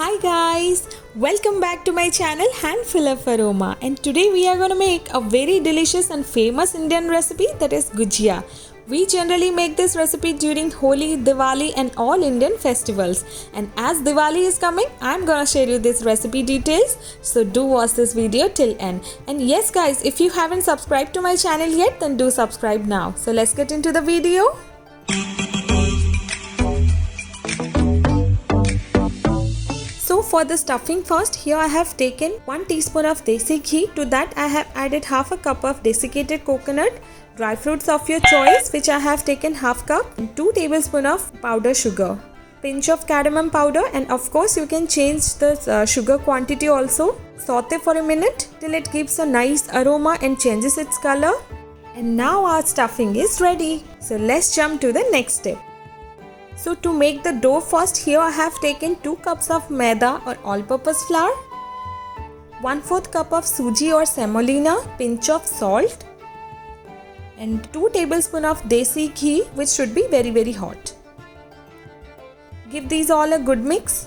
Hi guys, welcome back to my channel Handful of Aroma, and today we are going to make a very delicious and famous Indian recipe, that is gujia. We generally make this recipe during Holi, Diwali and all Indian festivals, and as Diwali is coming, I am going to share you this recipe details, so do watch this video till end. And yes guys, if you haven't subscribed to my channel yet, then do subscribe now. So let's get into the video. So for the stuffing first, here I have taken 1 teaspoon of desi ghee. To that I have added half a cup of desiccated coconut, dry fruits of your choice which I have taken half cup, and 2 tablespoons of powdered sugar, pinch of cardamom powder, and of course you can change the sugar quantity also. Saute for a minute till it gives a nice aroma and changes its color. And now our stuffing is ready. So let's jump to the next step. So to make the dough first, here I have taken 2 cups of maida or all-purpose flour, 1/4 cup of suji or semolina, pinch of salt, and 2 tablespoons of desi ghee which should be very hot. Give these all a good mix.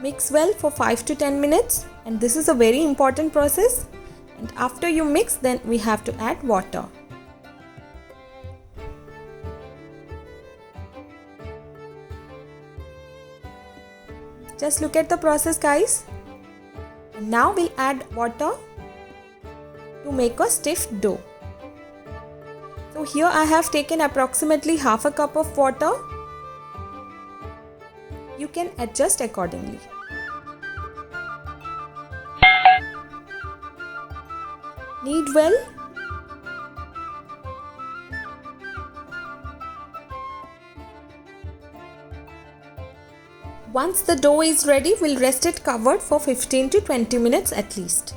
Mix well for 5 to 10 minutes, and this is a very important process. And after you mix, then we have to add water. Just look at the process guys. And now we'll add water to make a stiff dough. So here I have taken approximately half a cup of water. You can adjust accordingly. Knead well. Once the dough is ready, we'll rest it covered for 15 to 20 minutes at least.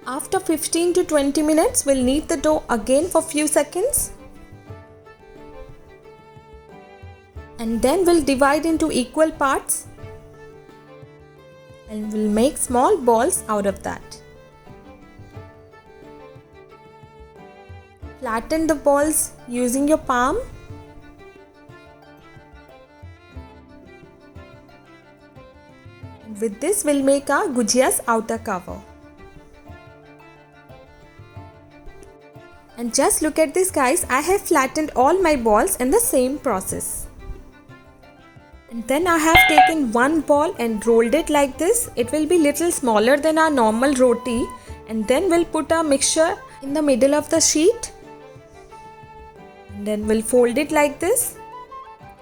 After 15 to 20 minutes, we'll knead the dough again for few seconds. And then we'll divide into equal parts. And we'll make small balls out of that. Flatten the balls using your palm. And with this we'll make our gujia's outer cover. And just look at this guys, I have flattened all my balls in the same process. And then I have taken one ball and rolled it like this. It will be little smaller than our normal roti. And then we'll put our mixture in the middle of the sheet. And then we'll fold it like this.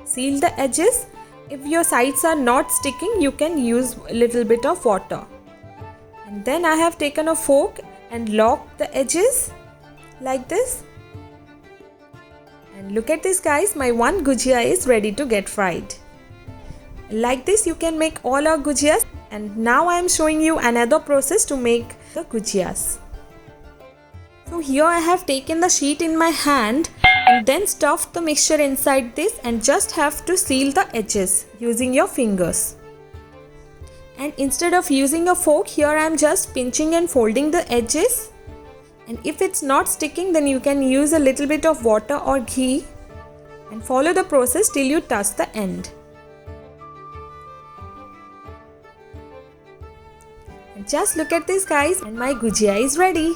Seal the edges. If your sides are not sticking, you can use a little bit of water. And then I have taken a fork and locked the edges like this. And look at this guys, my one gujia is ready to get fried. Like this you can make all our gujias, and now I am showing you another process to make the gujias. So here I have taken the sheet in my hand and then stuffed the mixture inside this, and just have to seal the edges using your fingers. And instead of using a fork, here I am just pinching and folding the edges. And if it's not sticking, then you can use a little bit of water or ghee and follow the process till you touch the end. Just look at this guys, and my gujia is ready.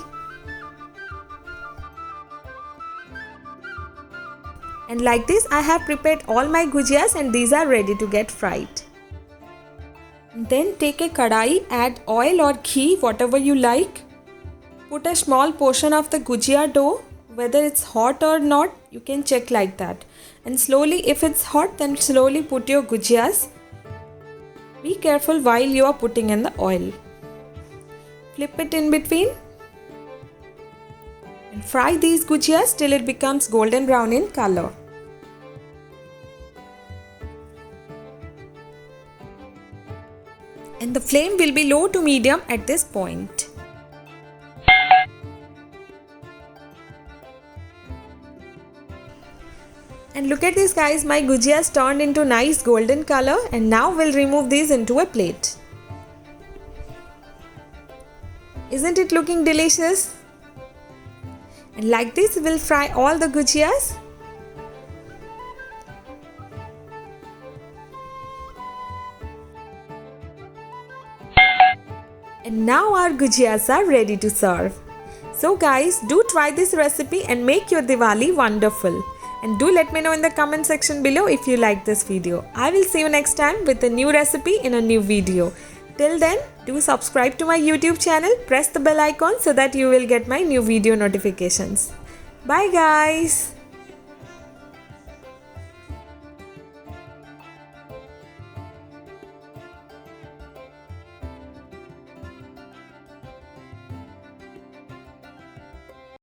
And like this I have prepared all my gujias, and these are ready to get fried. And then take a kadai, add oil or ghee, whatever you like. Put a small portion of the gujia dough, whether it's hot or not, you can check like that. And slowly, if it's hot, then slowly put your gujias. Be careful while you are putting in the oil. Flip it in between and fry these gujias till it becomes golden brown in color. And the flame will be low to medium at this point. And look at this guys, my gujias turned into nice golden color, and now we'll remove these into a plate. Isn't it looking delicious? And like this, we'll fry all the gujiyas. And now our gujiyas are ready to serve. So guys, do try this recipe and make your Diwali wonderful. And do let me know in the comment section below if you like this video. I will see you next time with a new recipe in a new video. Till then, do subscribe to my YouTube channel, press the bell icon so that you will get my new video notifications. Bye guys!